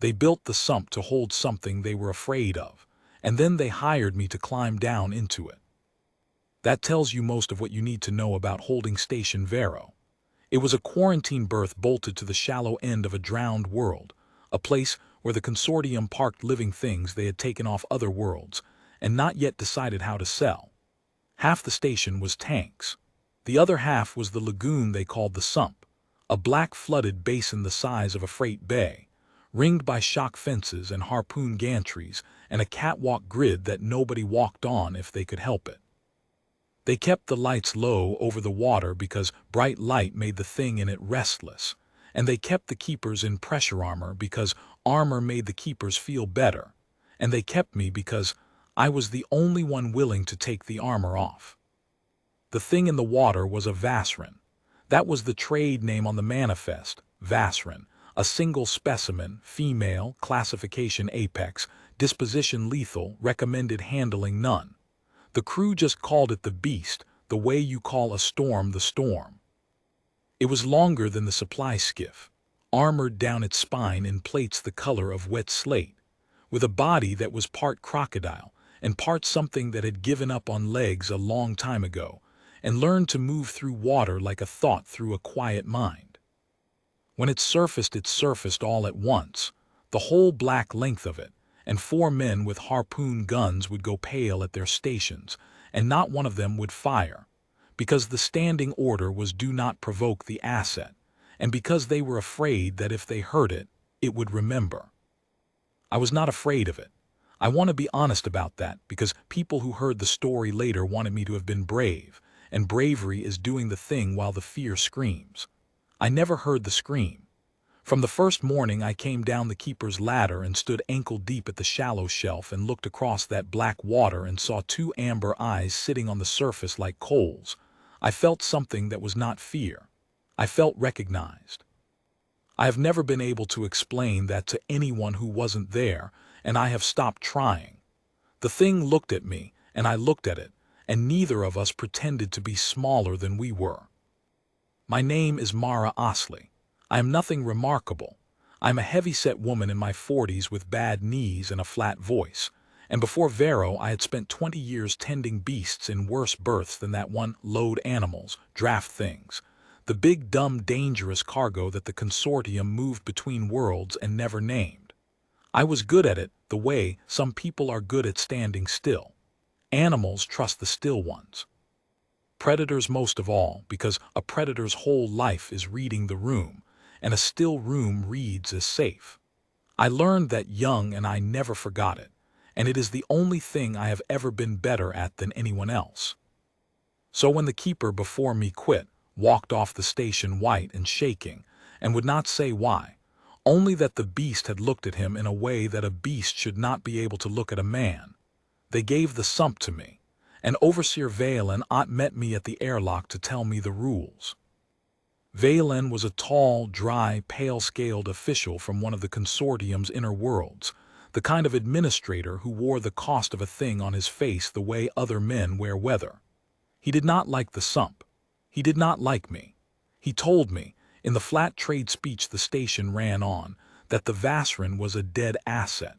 They built the sump to hold something they were afraid of, and then they hired me to climb down into it. That tells you most of what you need to know about holding Station Vero. It was a quarantine berth bolted to the shallow end of a drowned world, a place where the consortium parked living things they had taken off other worlds and not yet decided how to sell. Half the station was tanks. The other half was the lagoon they called the sump, a black flooded basin the size of a freight bay, ringed by shock fences and harpoon gantries and a catwalk grid that nobody walked on if they could help it. They kept the lights low over the water because bright light made the thing in it restless, and they kept the keepers in pressure armor because armor made the keepers feel better, and they kept me because I was the only one willing to take the armor off. The thing in the water was a Vasrin. That was the trade name on the manifest, Vasrin, a single specimen, female, classification apex, disposition lethal, recommended handling none. The crew just called it the beast, the way you call a storm the storm. It was longer than the supply skiff, armored down its spine in plates the color of wet slate, with a body that was part crocodile and part something that had given up on legs a long time ago and learned to move through water like a thought through a quiet mind. When it surfaced all at once, the whole black length of it, and 4 men with harpoon guns would go pale at their stations, and not one of them would fire, because the standing order was do not provoke the asset, and because they were afraid that if they heard it, it would remember. I was not afraid of it. I want to be honest about that because people who heard the story later wanted me to have been brave, and bravery is doing the thing while the fear screams. I never heard the scream. From the first morning I came down the keeper's ladder and stood ankle-deep at the shallow shelf and looked across that black water and saw 2 amber eyes sitting on the surface like coals. I felt something that was not fear. I felt recognized. I have never been able to explain that to anyone who wasn't there, and I have stopped trying. The thing looked at me, and I looked at it, and neither of us pretended to be smaller than we were. My name is Mara Osley. I am nothing remarkable. I am a heavy-set woman in my 40s with bad knees and a flat voice, and before Vero I had spent 20 years tending beasts in worse berths than that one, load animals, draft things, the big dumb dangerous cargo that the consortium moved between worlds and never named. I was good at it the way some people are good at standing still. Animals trust the still ones. Predators most of all, because a predator's whole life is reading the room, and a still room reads as safe. I learned that young and I never forgot it, and it is the only thing I have ever been better at than anyone else. So when the keeper before me quit, walked off the station white and shaking, and would not say why, only that the beast had looked at him in a way that a beast should not be able to look at a man, they gave the sump to me, and Overseer Valen met me at the airlock to tell me the rules. Valen was a tall, dry, pale-scaled official from one of the consortium's inner worlds, the kind of administrator who wore the cost of a thing on his face the way other men wear weather. He did not like the sump. He did not like me. He told me, in the flat trade speech the station ran on, that the Vasrin was a dead asset.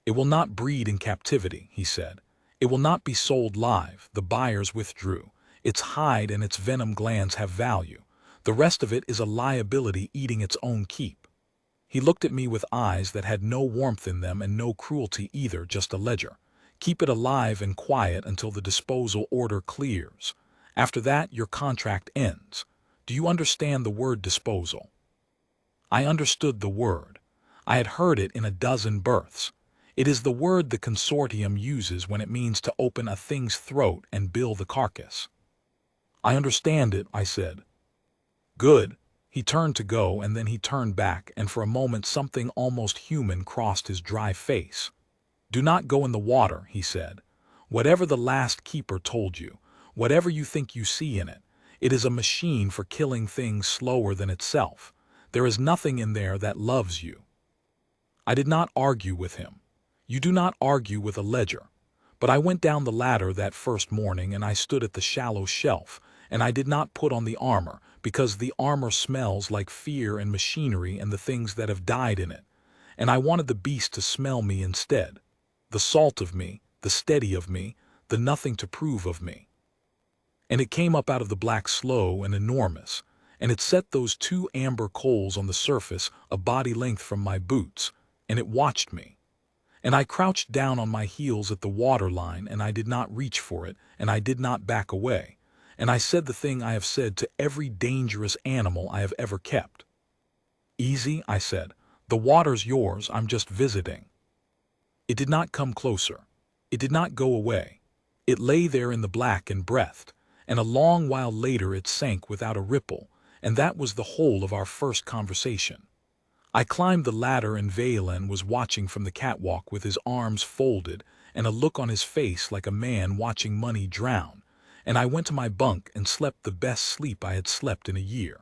It will not breed in captivity, he said. It will not be sold live, the buyers withdrew. Its hide and its venom glands have value. The rest of it is a liability eating its own keep. He looked at me with eyes that had no warmth in them and no cruelty either, just a ledger. Keep it alive and quiet until the disposal order clears. After that, your contract ends. Do you understand the word disposal? I understood the word. I had heard it in a dozen berths. It is the word the consortium uses when it means to open a thing's throat and bill the carcass. I understand it, I said. Good. He turned to go, and then he turned back, and for a moment something almost human crossed his dry face. Do not go in the water, he said. Whatever the last keeper told you, whatever you think you see in it, it is a machine for killing things slower than itself. There is nothing in there that loves you. I did not argue with him. You do not argue with a ledger. But I went down the ladder that first morning and I stood at the shallow shelf, and I did not put on the armor, because the armor smells like fear and machinery and the things that have died in it. and I wanted the beast to smell me instead. The salt of me, the steady of me, the nothing to prove of me. And it came up out of the black slow and enormous, and it set those two amber coals on the surface a body length from my boots, and it watched me. And I crouched down on my heels at the water line, and I did not reach for it, and I did not back away. And I said the thing I have said to every dangerous animal I have ever kept. "Easy," I said. "The water's yours, I'm just visiting." It did not come closer. It did not go away. It lay there in the black and breathed, and a long while later it sank without a ripple, and that was the whole of our first conversation. I climbed the ladder, and Valen was watching from the catwalk with his arms folded and a look on his face like a man watching money drown, and I went to my bunk and slept the best sleep I had slept in a year.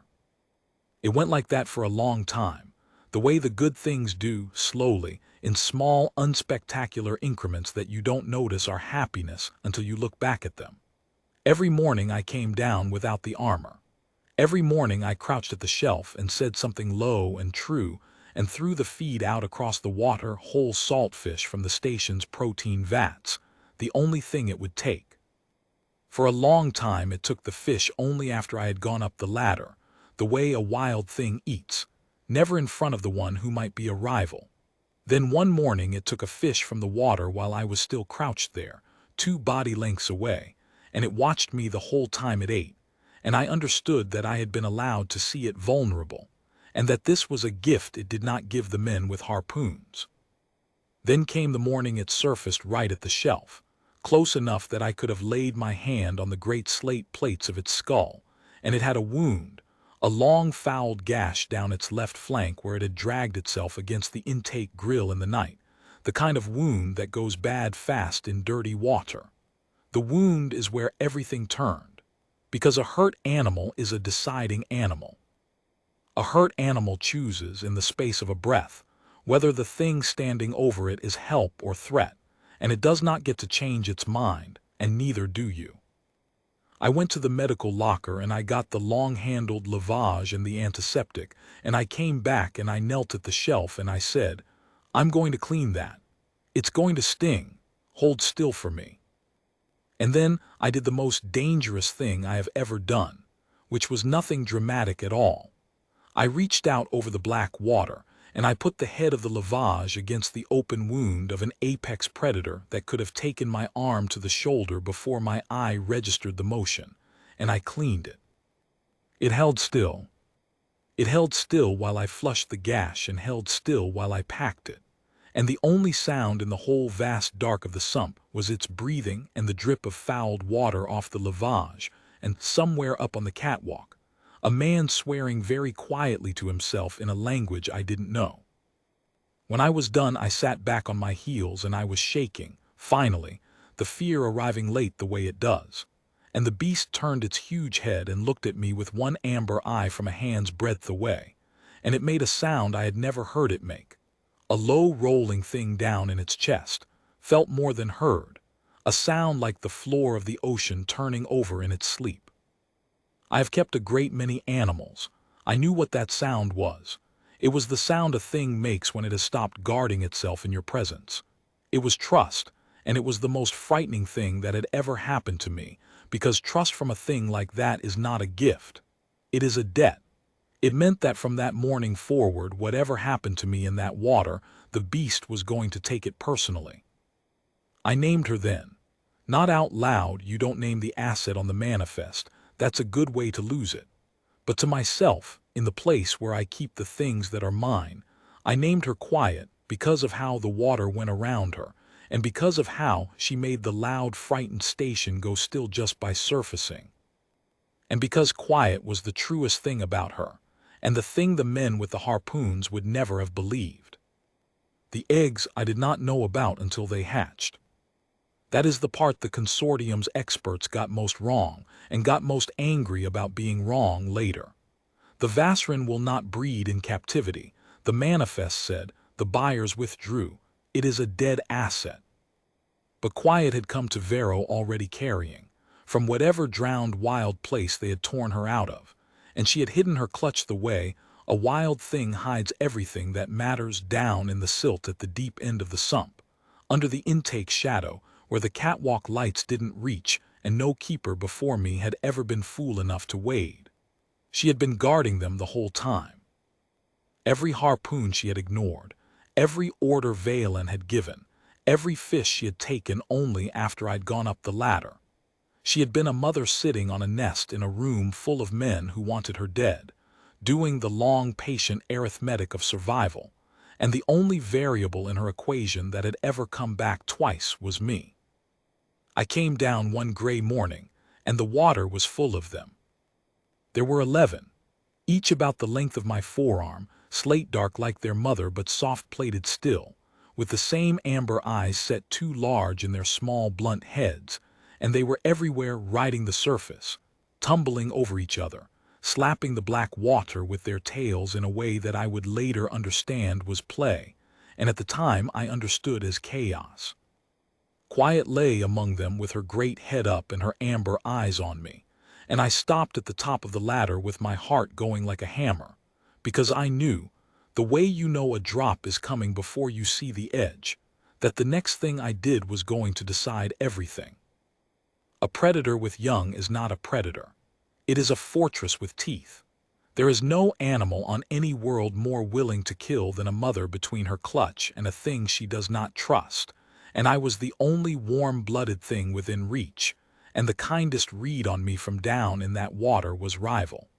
It went like that for a long time, the way the good things do, slowly, in small, unspectacular increments that you don't notice are happiness until you look back at them. Every morning I came down without the armor. Every morning I crouched at the shelf and said something low and true and threw the feed out across the water, whole saltfish from the station's protein vats, the only thing it would take. For a long time it took the fish only after I had gone up the ladder, the way a wild thing eats, never in front of the one who might be a rival. Then one morning it took a fish from the water while I was still crouched there, 2 body lengths away, and it watched me the whole time it ate, and I understood that I had been allowed to see it vulnerable, and that this was a gift it did not give the men with harpoons. Then came the morning it surfaced right at the shelf, close enough that I could have laid my hand on the great slate plates of its skull, and it had a wound, a long fouled gash down its left flank where it had dragged itself against the intake grill in the night, the kind of wound that goes bad fast in dirty water. The wound is where everything turned, because a hurt animal is a deciding animal. A hurt animal chooses, in the space of a breath, whether the thing standing over it is help or threat, and it does not get to change its mind, and neither do you. I went to the medical locker and I got the long-handled lavage and the antiseptic, and I came back and I knelt at the shelf and I said, "I'm going to clean that. It's going to sting. Hold still for me." And then I did the most dangerous thing I have ever done, which was nothing dramatic at all. I reached out over the black water, and I put the head of the lavage against the open wound of an apex predator that could have taken my arm to the shoulder before my eye registered the motion, and I cleaned it. It held still. It held still while I flushed the gash and held still while I packed it, and the only sound in the whole vast dark of the sump was its breathing and the drip of fouled water off the lavage, and somewhere up on the catwalk, a man swearing very quietly to himself in a language I didn't know. When I was done, I sat back on my heels and I was shaking, finally, the fear arriving late the way it does. And the beast turned its huge head and looked at me with one amber eye from a hand's breadth away, and it made a sound I had never heard it make. A low rolling thing down in its chest, felt more than heard, a sound like the floor of the ocean turning over in its sleep. I have kept a great many animals. I knew what that sound was. It was the sound a thing makes when it has stopped guarding itself in your presence. It was trust, and it was the most frightening thing that had ever happened to me, because trust from a thing like that is not a gift. It is a debt. It meant that from that morning forward, whatever happened to me in that water, the beast was going to take it personally. I named her then. Not out loud, you don't name the asset on the manifest. That's a good way to lose it. But to myself, in the place where I keep the things that are mine, I named her Quiet because of how the water went around her, and because of how she made the loud, frightened station go still just by surfacing. And because Quiet was the truest thing about her, and the thing the men with the harpoons would never have believed. The eggs I did not know about until they hatched. That is the part the consortium's experts got most wrong, and got most angry about being wrong later. The Vasrin will not breed in captivity, the manifest said. The buyers withdrew. It is a dead asset. But Quiet had come to Vero already carrying, from whatever drowned wild place they had torn her out of, and she had hidden her clutch the way, A wild thing hides everything that matters down in the silt at the deep end of the sump, under the intake shadow where the catwalk lights didn't reach and no keeper before me had ever been fool enough to wade. She had been guarding them the whole time. Every harpoon she had ignored, every order Valen had given, every fish she had taken only after I'd gone up the ladder. She had been a mother sitting on a nest in a room full of men who wanted her dead, doing the long, patient arithmetic of survival, and the only variable in her equation that had ever come back twice was me. I came down one gray morning, and the water was full of them. There were 11, each about the length of my forearm, slate dark like their mother but soft-plated still, with the same amber eyes set too large in their small, blunt heads, and they were everywhere riding the surface, tumbling over each other, slapping the black water with their tails in a way that I would later understand was play, and at the time I understood as chaos. Quiet lay among them with her great head up and her amber eyes on me, and I stopped at the top of the ladder with my heart going like a hammer, because I knew, the way you know a drop is coming before you see the edge, that the next thing I did was going to decide everything. A predator with young is not a predator. It is a fortress with teeth. There is no animal on any world more willing to kill than a mother between her clutch and a thing she does not trust, and I was the only warm-blooded thing within reach, and the kindest read on me from down in that water was rival.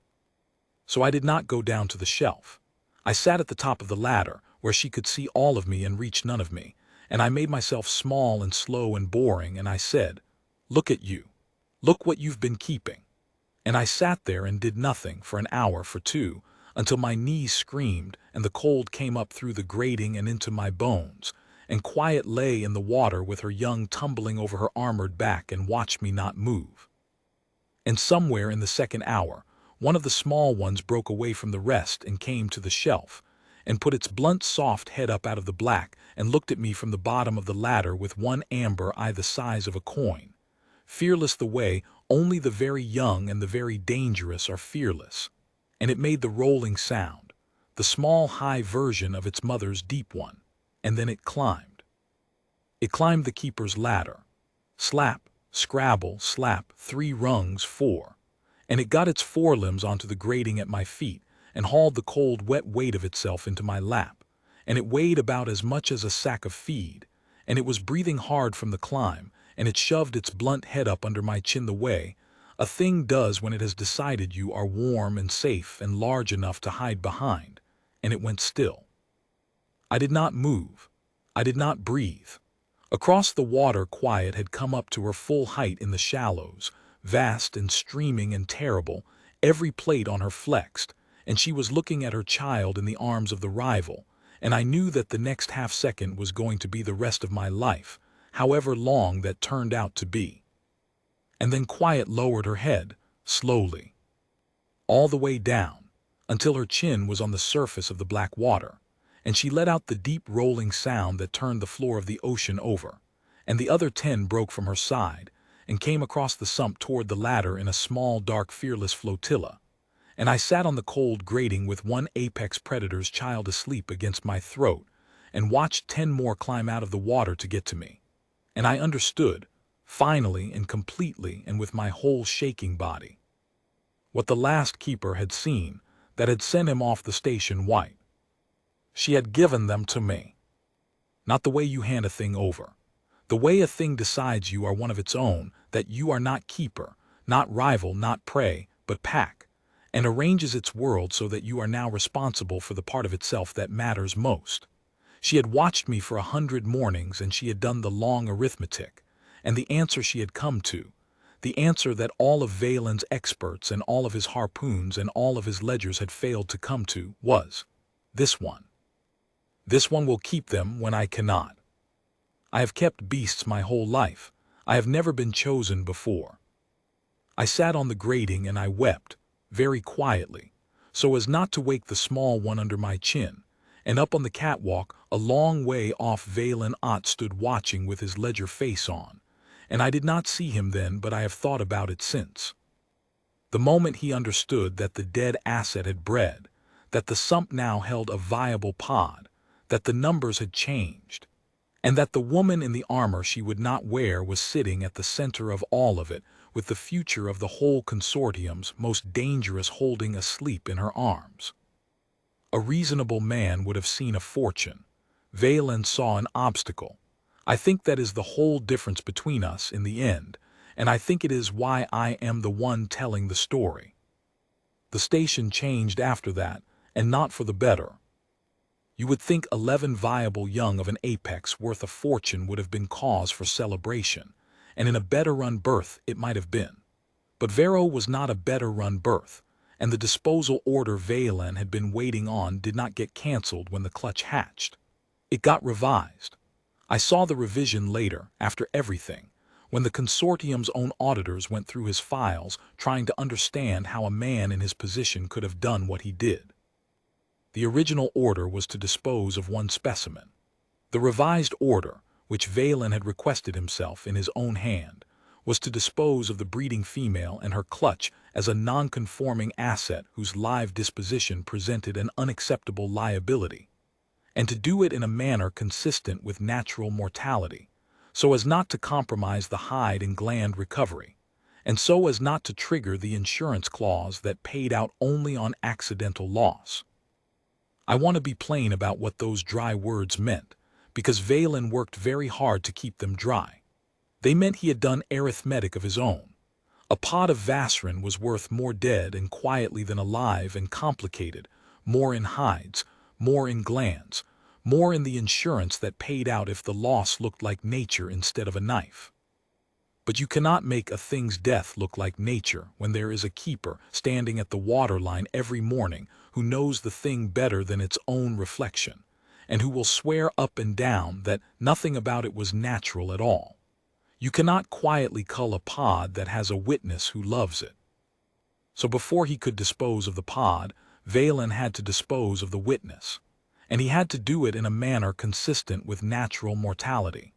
So I did not go down to the shelf. I sat at the top of the ladder, where she could see all of me and reach none of me, and I made myself small and slow and boring, and I said, "Look at you. Look what you've been keeping." And I sat there and did nothing for an hour, for two, until my knees screamed and the cold came up through the grating and into my bones, and Quiet lay in the water with her young tumbling over her armored back and watched me not move. And somewhere in the second hour, one of the small ones broke away from the rest and came to the shelf, and put its blunt soft head up out of the black and looked at me from the bottom of the ladder with one amber eye the size of a coin, fearless the way only the very young and the very dangerous are fearless. And it made the rolling sound, the small high version of its mother's deep one, and then it climbed. It climbed the keeper's ladder. Slap, scrabble, slap, 3 rungs, 4. And it got its forelimbs onto the grating at my feet and hauled the cold, wet weight of itself into my lap, and it weighed about as much as a sack of feed, and it was breathing hard from the climb, and it shoved its blunt head up under my chin the way a thing does when it has decided you are warm and safe and large enough to hide behind, and it went still. I did not move. I did not breathe. Across the water Quiet had come up to her full height in the shallows, vast and streaming and terrible, every plate on her flexed, and she was looking at her child in the arms of the rival, and I knew that the next half-second was going to be the rest of my life, however long that turned out to be. And then Quiet lowered her head, slowly, all the way down, until her chin was on the surface of the black water, and she let out the deep rolling sound that turned the floor of the ocean over, and the other 10 broke from her side, and came across the sump toward the ladder in a small, dark, fearless flotilla, and I sat on the cold grating with one apex predator's child asleep against my throat, and watched 10 more climb out of the water to get to me. And I understood, finally and completely and with my whole shaking body, what the last keeper had seen that had sent him off the station white. She had given them to me. Not the way you hand a thing over. The way a thing decides you are one of its own, that you are not keeper, not rival, not prey, but pack, and arranges its world so that you are now responsible for the part of itself that matters most. She had watched me for 100 mornings, and she had done the long arithmetic, and the answer she had come to, the answer that all of Valen's experts and all of his harpoons and all of his ledgers had failed to come to, was this one. This one will keep them when I cannot. I have kept beasts my whole life. I have never been chosen before. I sat on the grating and I wept, very quietly, so as not to wake the small one under my chin, and up on the catwalk, a long way off, Valen Ott stood watching with his ledger face on, and I did not see him then, but I have thought about it since. The moment he understood that the dead asset had bred, that the sump now held a viable pod, that the numbers had changed, and that the woman in the armor she would not wear was sitting at the center of all of it, with the future of the whole consortium's most dangerous holding asleep in her arms. A reasonable man would have seen a fortune. Valen saw an obstacle. I think that is the whole difference between us in the end, and I think it is why I am the one telling the story. The station changed after that, and not for the better. You would think 11 viable young of an apex worth a fortune would have been cause for celebration, and in a better-run berth it might have been. But Vero was not a better-run berth, and the disposal order Valen had been waiting on did not get cancelled when the clutch hatched. It got revised. I saw the revision later, after everything, when the consortium's own auditors went through his files trying to understand how a man in his position could have done what he did. The original order was to dispose of one specimen. The revised order, which Valen had requested himself in his own hand, was to dispose of the breeding female and her clutch as a non-conforming asset whose live disposition presented an unacceptable liability, and to do it in a manner consistent with natural mortality, so as not to compromise the hide and gland recovery, and so as not to trigger the insurance clause that paid out only on accidental loss. I want to be plain about what those dry words meant, because Valen worked very hard to keep them dry. They meant he had done arithmetic of his own. A pod of Vaserin was worth more dead and quietly than alive and complicated, more in hides, more in glands, more in the insurance that paid out if the loss looked like nature instead of a knife. But you cannot make a thing's death look like nature when there is a keeper standing at the waterline every morning who knows the thing better than its own reflection, and who will swear up and down that nothing about it was natural at all. You cannot quietly cull a pod that has a witness who loves it. So before he could dispose of the pod, Valen had to dispose of the witness, and he had to do it in a manner consistent with natural mortality.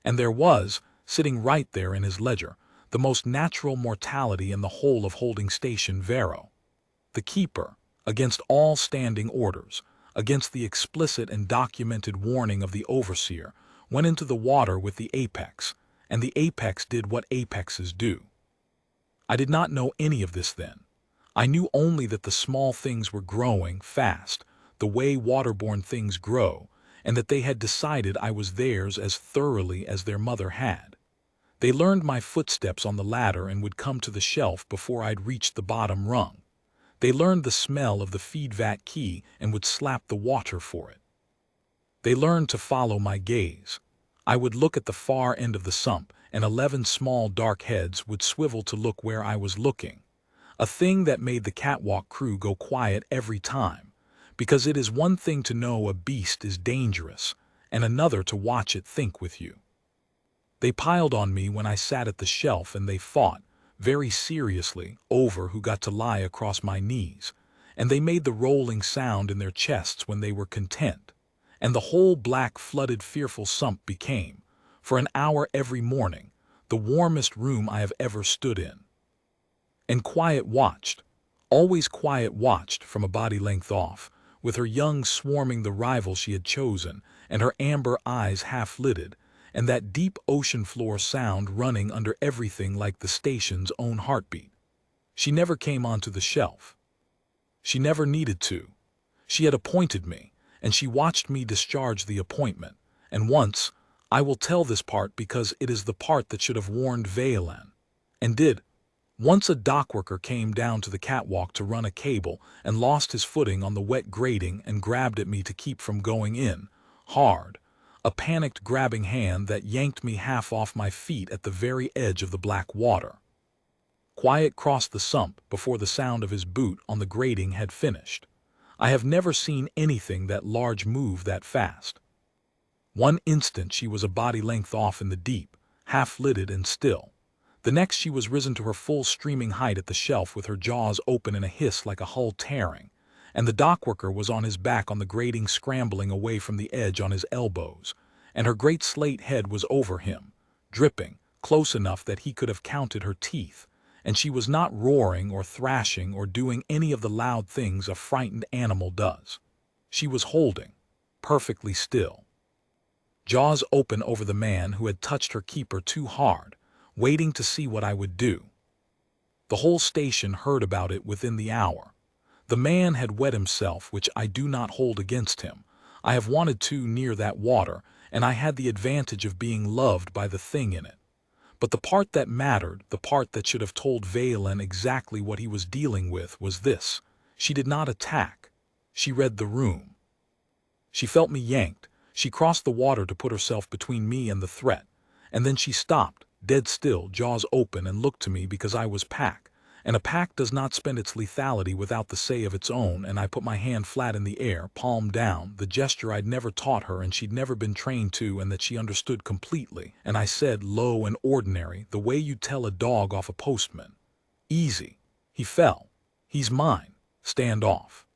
And there was, sitting right there in his ledger, the most natural mortality in the whole of Holding Station Vero. The keeper, against all standing orders, against the explicit and documented warning of the overseer, went into the water with the apex, and the apex did what apexes do. I did not know any of this then. I knew only that the small things were growing fast, the way waterborne things grow, and that they had decided I was theirs as thoroughly as their mother had. They learned my footsteps on the ladder and would come to the shelf before I'd reached the bottom rung. They learned the smell of the feed vat key and would slap the water for it. They learned to follow my gaze. I would look at the far end of the sump, and 11 small dark heads would swivel to look where I was looking, a thing that made the catwalk crew go quiet every time, because it is one thing to know a beast is dangerous, and another to watch it think with you. They piled on me when I sat at the shelf, and they fought, very seriously, over who got to lie across my knees, and they made the rolling sound in their chests when they were content, and the whole black, flooded, fearful sump became, for an hour every morning, the warmest room I have ever stood in. And Quiet watched, always Quiet watched from a body length off, with her young swarming the rival she had chosen, and her amber eyes half-lidded, and that deep ocean floor sound running under everything like the station's own heartbeat. She never came onto the shelf. She never needed to. She had appointed me, and she watched me discharge the appointment, and once, I will tell this part because it is the part that should have warned Valen, and did. Once a dockworker came down to the catwalk to run a cable and lost his footing on the wet grating and grabbed at me to keep from going in, hard, a panicked grabbing hand that yanked me half off my feet at the very edge of the black water. Quiet crossed the sump before the sound of his boot on the grating had finished. I have never seen anything that large move that fast. One instant she was a body length off in the deep, half-lidded and still. The next she was risen to her full streaming height at the shelf with her jaws open in a hiss like a hull tearing, and the dockworker was on his back on the grating scrambling away from the edge on his elbows, and her great slate head was over him, dripping, close enough that he could have counted her teeth, and she was not roaring or thrashing or doing any of the loud things a frightened animal does. She was holding, perfectly still, jaws open over the man who had touched her keeper too hard, waiting to see what I would do. The whole station heard about it within the hour. The man had wet himself, which I do not hold against him. I have wanted to near that water, and I had the advantage of being loved by the thing in it. But the part that mattered, the part that should have told Valen exactly what he was dealing with, was this. She did not attack. She read the room. She felt me yanked. She crossed the water to put herself between me and the threat. And then she stopped, dead still, jaws open, and looked to me because I was pack. And a pack does not spend its lethality without the say of its own, and I put my hand flat in the air, palm down, the gesture I'd never taught her and she'd never been trained to and that she understood completely, and I said, low and ordinary, the way you tell a dog off a postman. Easy. He fell. He's mine. Stand off.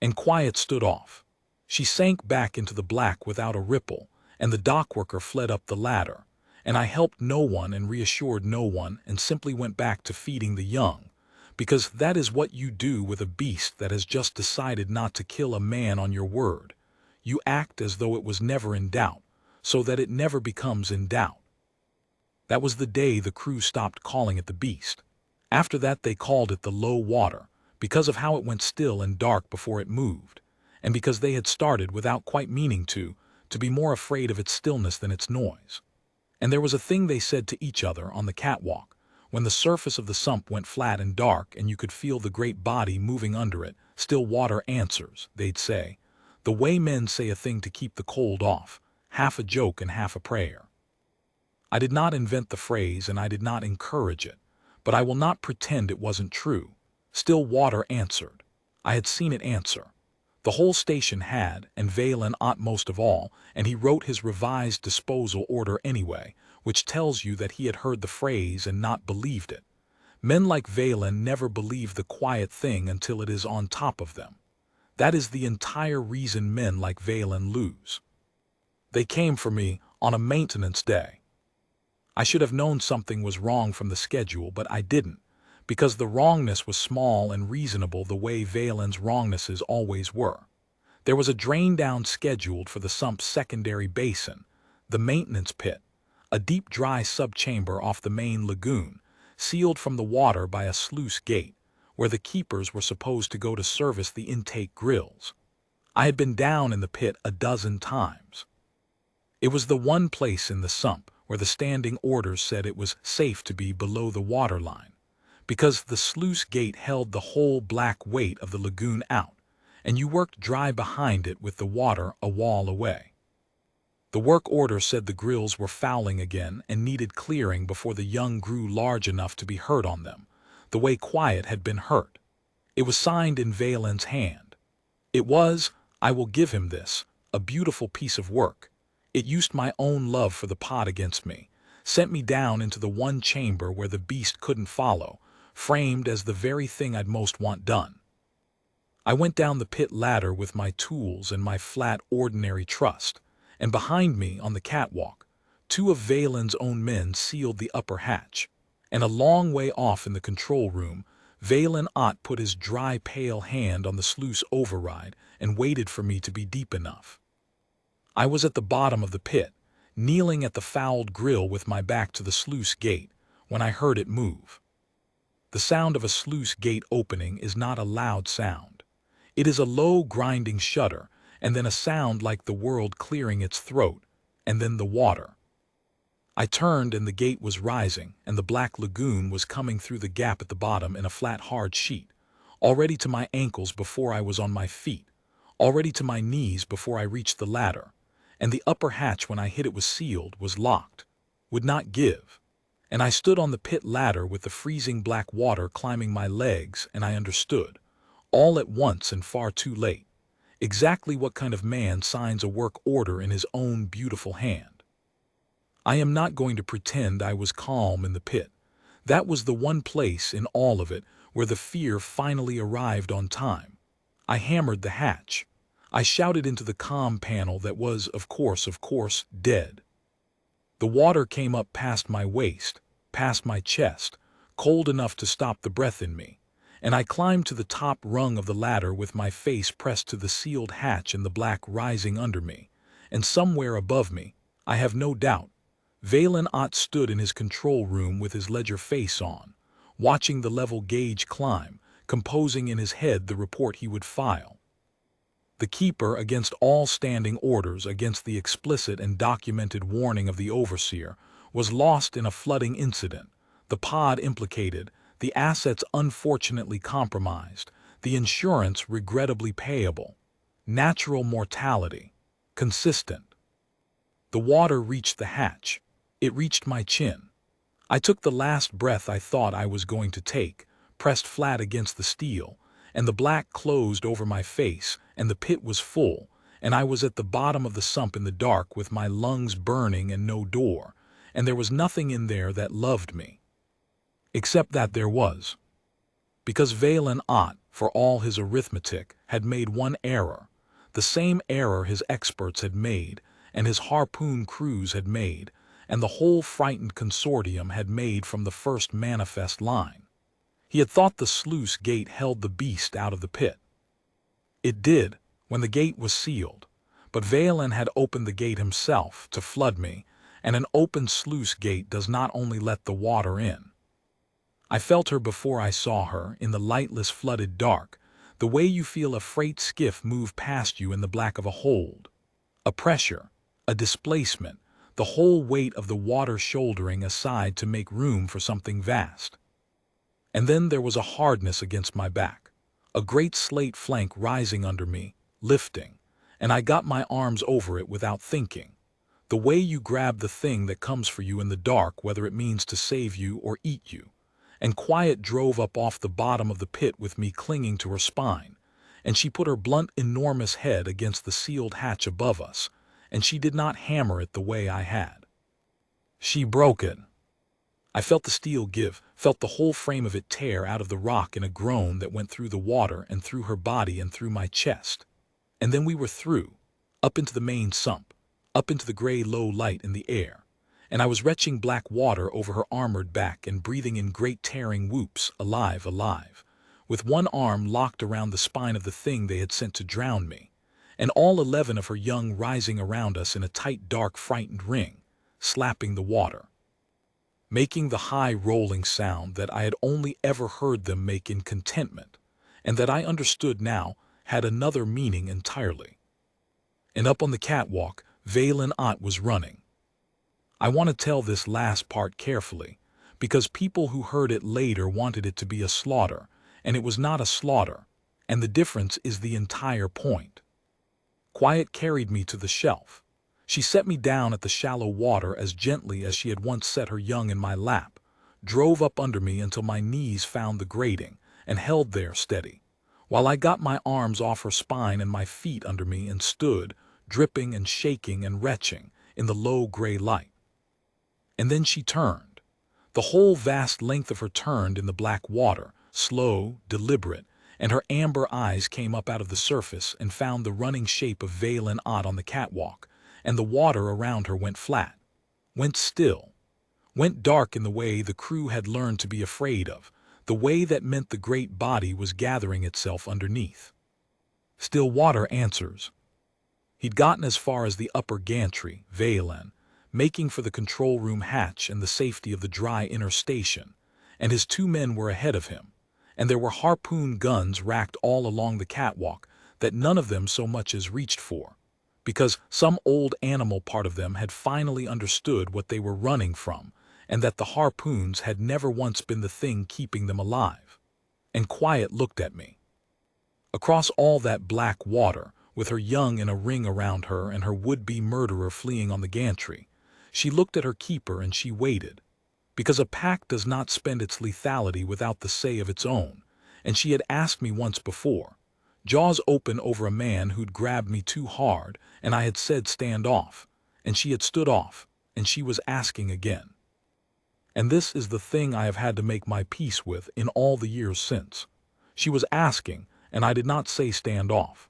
And quiet stood off. She sank back into the black without a ripple, and the dockworker fled up the ladder. And I helped no one and reassured no one and simply went back to feeding the young, because that is what you do with a beast that has just decided not to kill a man on your word. You act as though it was never in doubt, so that it never becomes in doubt. That was the day the crew stopped calling it the beast. After that they called it the low water, because of how it went still and dark before it moved, and because they had started, without quite meaning to be more afraid of its stillness than its noise. And there was a thing they said to each other on the catwalk, when the surface of the sump went flat and dark and you could feel the great body moving under it. Still water answers, they'd say, the way men say a thing to keep the cold off, half a joke and half a prayer. I did not invent the phrase and I did not encourage it, but I will not pretend it wasn't true. Still water answered. I had seen it answer. The whole station had, and Valen ought most of all, and he wrote his revised disposal order anyway, which tells you that he had heard the phrase and not believed it. Men like Valen never believe the quiet thing until it is on top of them. That is the entire reason men like Valen lose. They came for me on a maintenance day. I should have known something was wrong from the schedule, but I didn't, because the wrongness was small and reasonable the way Valen's wrongnesses always were. There was a drain-down scheduled for the sump's secondary basin, the maintenance pit, a deep dry subchamber off the main lagoon, sealed from the water by a sluice gate, where the keepers were supposed to go to service the intake grills. I had been down in the pit a dozen times. It was the one place in the sump where the standing orders said it was safe to be below the waterline, because the sluice gate held the whole black weight of the lagoon out, and you worked dry behind it with the water a wall away. The work order said the grills were fouling again and needed clearing before the young grew large enough to be hurt on them, the way Quiet had been hurt. It was signed in Valen's hand. It was, I will give him this, a beautiful piece of work. It used my own love for the pot against me, sent me down into the one chamber where the beast couldn't follow, framed as the very thing I'd most want done. I went down the pit ladder with my tools and my flat, ordinary trust, and behind me on the catwalk, two of Valen's own men sealed the upper hatch, and a long way off in the control room, Valen Ott put his dry, pale hand on the sluice override and waited for me to be deep enough. I was at the bottom of the pit, kneeling at the fouled grill with my back to the sluice gate, when I heard it move. The sound of a sluice gate opening is not a loud sound. It is a low grinding shudder, and then a sound like the world clearing its throat, and then the water. I turned and the gate was rising, and the black lagoon was coming through the gap at the bottom in a flat hard sheet, already to my ankles before I was on my feet, already to my knees before I reached the ladder, and the upper hatch when I hit it was sealed, was locked, would not give. And I stood on the pit ladder with the freezing black water climbing my legs, and I understood, all at once and far too late, exactly what kind of man signs a work order in his own beautiful hand. I am not going to pretend I was calm in the pit. That was the one place in all of it where the fear finally arrived on time. I hammered the hatch. I shouted into the comm panel that was, of course, dead. The water came up past my waist, past my chest, cold enough to stop the breath in me, and I climbed to the top rung of the ladder with my face pressed to the sealed hatch and the black rising under me, and somewhere above me, I have no doubt, Valen Ott stood in his control room with his ledger face on, watching the level gauge climb, composing in his head the report he would file. The keeper, against all standing orders, against the explicit and documented warning of the overseer, was lost in a flooding incident, the pod implicated, the assets unfortunately compromised, the insurance regrettably payable, natural mortality, consistent. The water reached the hatch. It reached my chin. I took the last breath I thought I was going to take, pressed flat against the steel, and the black closed over my face, and the pit was full, and I was at the bottom of the sump in the dark with my lungs burning and no door, and there was nothing in there that loved me. Except that there was. Because Valen Ott, for all his arithmetic, had made one error, the same error his experts had made, and his harpoon crews had made, and the whole frightened consortium had made from the first manifest line. He had thought the sluice gate held the beast out of the pit. It did, when the gate was sealed, but Valen had opened the gate himself to flood me, and an open sluice gate does not only let the water in. I felt her before I saw her, in the lightless flooded dark, the way you feel a freight skiff move past you in the black of a hold. A pressure, a displacement, the whole weight of the water shouldering aside to make room for something vast. And then there was a hardness against my back, a great slate flank rising under me, lifting, and I got my arms over it without thinking. The way you grab the thing that comes for you in the dark, whether it means to save you or eat you. And Quiet drove up off the bottom of the pit with me clinging to her spine, and she put her blunt, enormous head against the sealed hatch above us, and she did not hammer it the way I had. She broke it. I felt the steel give, felt the whole frame of it tear out of the rock in a groan that went through the water and through her body and through my chest. And then we were through, up into the main sump, up into the gray low light in the air, and I was retching black water over her armored back and breathing in great tearing whoops, alive, alive, with one arm locked around the spine of the thing they had sent to drown me, and all 11 of her young rising around us in a tight, dark, frightened ring, slapping the water, making the high rolling sound that I had only ever heard them make in contentment, and that I understood now had another meaning entirely. And up on the catwalk, Valen Ott was running. I want to tell this last part carefully, because people who heard it later wanted it to be a slaughter, and it was not a slaughter, and the difference is the entire point. Quiet carried me to the shelf. She set me down at the shallow water as gently as she had once set her young in my lap, drove up under me until my knees found the grating, and held there steady, while I got my arms off her spine and my feet under me and stood, dripping and shaking and retching, in the low gray light. And then she turned. The whole vast length of her turned in the black water, slow, deliberate, and her amber eyes came up out of the surface and found the running shape of Valen Ott on the catwalk, and the water around her went flat, went still, went dark in the way the crew had learned to be afraid of, the way that meant the great body was gathering itself underneath. Still water answers. He'd gotten as far as the upper gantry, Valen, making for the control room hatch and the safety of the dry inner station, and his 2 men were ahead of him, and there were harpoon guns racked all along the catwalk that none of them so much as reached for, because some old animal part of them had finally understood what they were running from, and that the harpoons had never once been the thing keeping them alive. And Quiet looked at me. Across all that black water, with her young in a ring around her and her would-be murderer fleeing on the gantry, she looked at her keeper and she waited, because a pack does not spend its lethality without the say of its own, and she had asked me once before, jaws open over a man who'd grabbed me too hard, and I had said stand off, and she had stood off, and she was asking again. And this is the thing I have had to make my peace with in all the years since. She was asking, and I did not say stand off.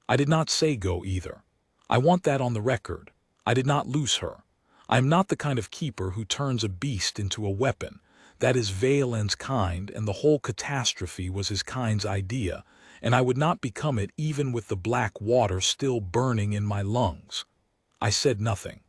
I did not say go either. I want that on the record. I did not loose her. I am not the kind of keeper who turns a beast into a weapon, That is Valen's kind, and the whole catastrophe was his kind's idea, and I would not become it even with the black water still burning in my lungs. I said nothing.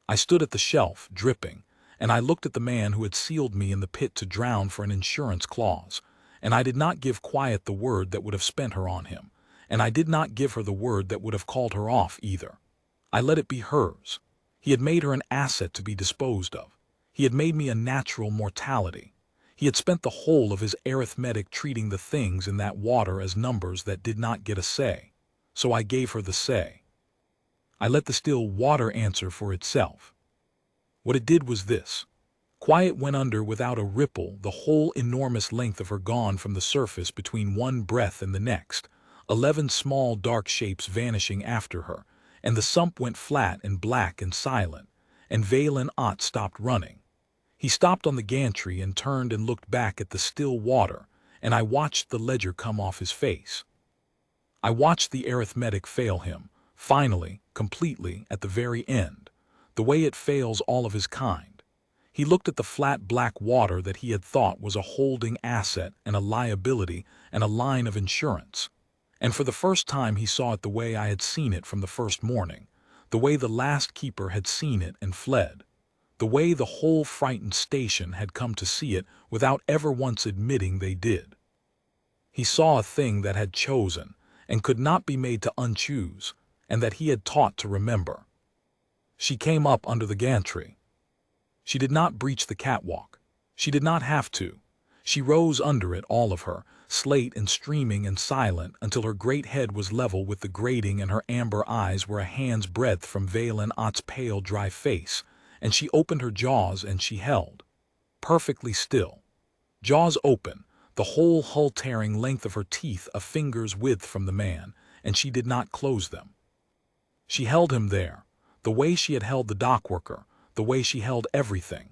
I stood at the shelf, dripping, and I looked at the man who had sealed me in the pit to drown for an insurance clause, and I did not give Quiet the word that would have spent her on him, and I did not give her the word that would have called her off either. I let it be hers. He had made her an asset to be disposed of. He had made me a natural mortality. He had spent the whole of his arithmetic treating the things in that water as numbers that did not get a say. So I gave her the say. I let the still water answer for itself. What it did was this. Quiet went under without a ripple, the whole enormous length of her gone from the surface between one breath and the next, 11 small dark shapes vanishing after her, and the sump went flat and black and silent, and Valen Ott stopped running. He stopped on the gantry and turned and looked back at the still water, and I watched the ledger come off his face. I watched the arithmetic fail him, finally, completely, at the very end, the way it fails all of his kind. He looked at the flat black water that he had thought was a holding asset and a liability and a line of insurance. And for the first time he saw it the way I had seen it from the first morning, the way the last keeper had seen it and fled, the way the whole frightened station had come to see it without ever once admitting they did. He saw a thing that had chosen and could not be made to unchoose, and that he had taught to remember. She came up under the gantry. She did not breach the catwalk. She did not have to. She rose under it, all of her, slate and streaming and silent, until her great head was level with the grating and her amber eyes were a hand's breadth from Valen Ott's pale, dry face, and she opened her jaws and she held, perfectly still. Jaws open, the whole hull-tearing length of her teeth a finger's width from the man, and she did not close them. She held him there, the way she had held the dockworker, the way she held everything,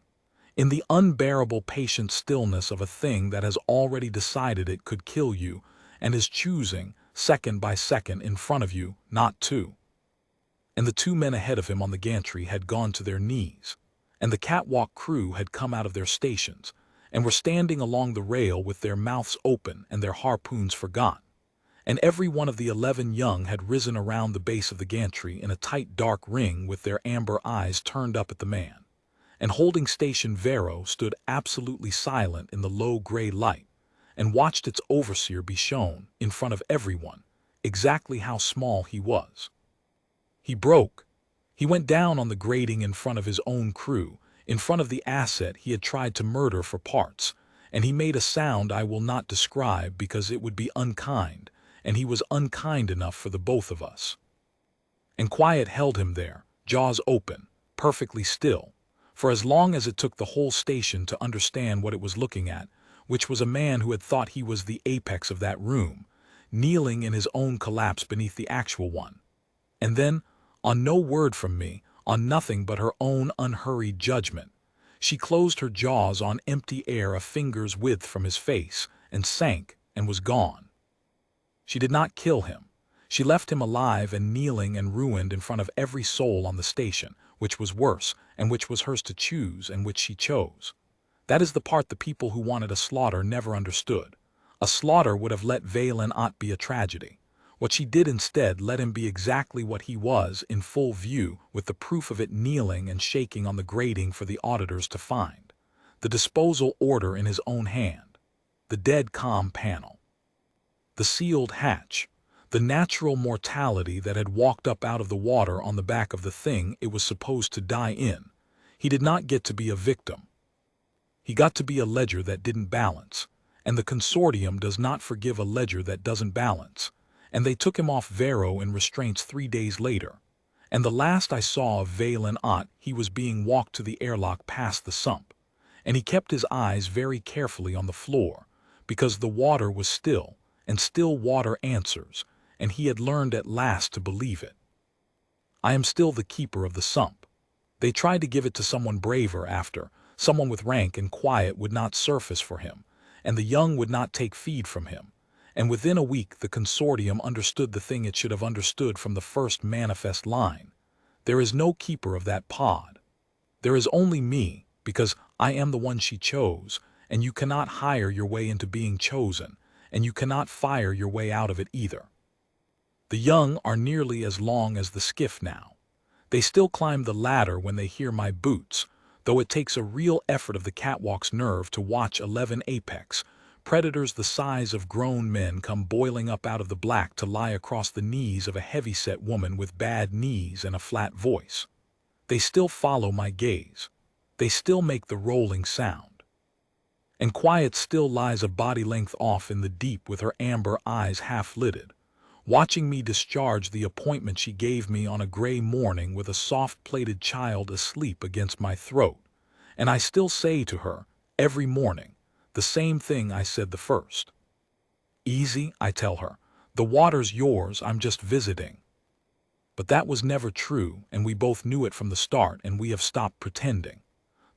in the unbearable patient stillness of a thing that has already decided it could kill you and is choosing, second by second, in front of you, not to. And the 2 men ahead of him on the gantry had gone to their knees, and the catwalk crew had come out of their stations, and were standing along the rail with their mouths open and their harpoons forgot. And every one of the 11 young had risen around the base of the gantry in a tight dark ring with their amber eyes turned up at the man. And holding station Vero stood absolutely silent in the low gray light, and watched its overseer be shown, in front of everyone, exactly how small he was. He broke. He went down on the grating in front of his own crew, in front of the asset he had tried to murder for parts, and he made a sound I will not describe because it would be unkind, and he was unkind enough for the both of us. And Quiet held him there, jaws open, perfectly still, for as long as it took the whole station to understand what it was looking at, which was a man who had thought he was the apex of that room, kneeling in his own collapse beneath the actual one. And then, on no word from me, on nothing but her own unhurried judgment, she closed her jaws on empty air a finger's width from his face, and sank, and was gone. She did not kill him. She left him alive and kneeling and ruined in front of every soul on the station, which was worse, and which was hers to choose, and which she chose. That is the part the people who wanted a slaughter never understood. A slaughter would have let Valen Ott be a tragedy. What she did instead let him be exactly what he was in full view, with the proof of it kneeling and shaking on the grating for the auditors to find. The disposal order in his own hand. The dead calm panel. The sealed hatch. The natural mortality that had walked up out of the water on the back of the thing it was supposed to die in. He did not get to be a victim. He got to be a ledger that didn't balance, and the consortium does not forgive a ledger that doesn't balance, and they took him off Vero in restraints 3 days later. And the last I saw of Valen Ott, he was being walked to the airlock past the sump, and he kept his eyes very carefully on the floor, because the water was still, and still water answers, and he had learned at last to believe it. I am still the keeper of the sump. They tried to give it to someone braver after, someone with rank and Quiet would not surface for him, and the young would not take feed from him, and within a week the consortium understood the thing it should have understood from the first manifest line. There is no keeper of that pod. There is only me, because I am the one she chose, and you cannot hire your way into being chosen, and you cannot fire your way out of it either. The young are nearly as long as the skiff now. They still climb the ladder when they hear my boots, though it takes a real effort of the catwalk's nerve to watch 11 apex predators the size of grown men come boiling up out of the black to lie across the knees of a heavy-set woman with bad knees and a flat voice. They still follow my gaze. They still make the rolling sound. And quiet still lies a body length off in the deep with her amber eyes half-lidded, watching me discharge the appointment she gave me on a gray morning with a soft-plated child asleep against my throat. And I still say to her, every morning, the same thing I said the first. Easy, I tell her. The water's yours, I'm just visiting. But that was never true, and we both knew it from the start, and we have stopped pretending.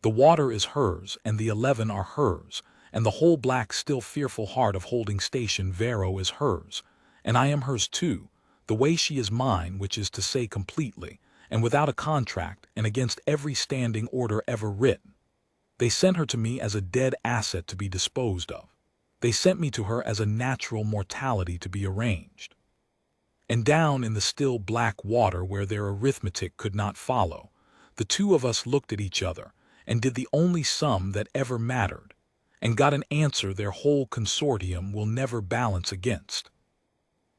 The water is hers, and the 11 are hers, and the whole black, still fearful heart of holding station Vero is hers, and I am hers too, the way she is mine, which is to say completely, and without a contract, and against every standing order ever written. They sent her to me as a dead asset to be disposed of. They sent me to her as a natural mortality to be arranged. And down in the still black water where their arithmetic could not follow, the two of us looked at each other and did the only sum that ever mattered, and got an answer their whole consortium will never balance against.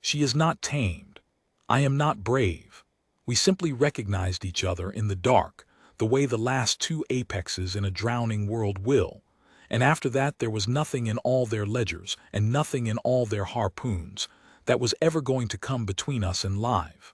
She is not tamed. I am not brave. We simply recognized each other in the dark, the way the last two apexes in a drowning world will, and after that there was nothing in all their ledgers and nothing in all their harpoons that was ever going to come between us and live.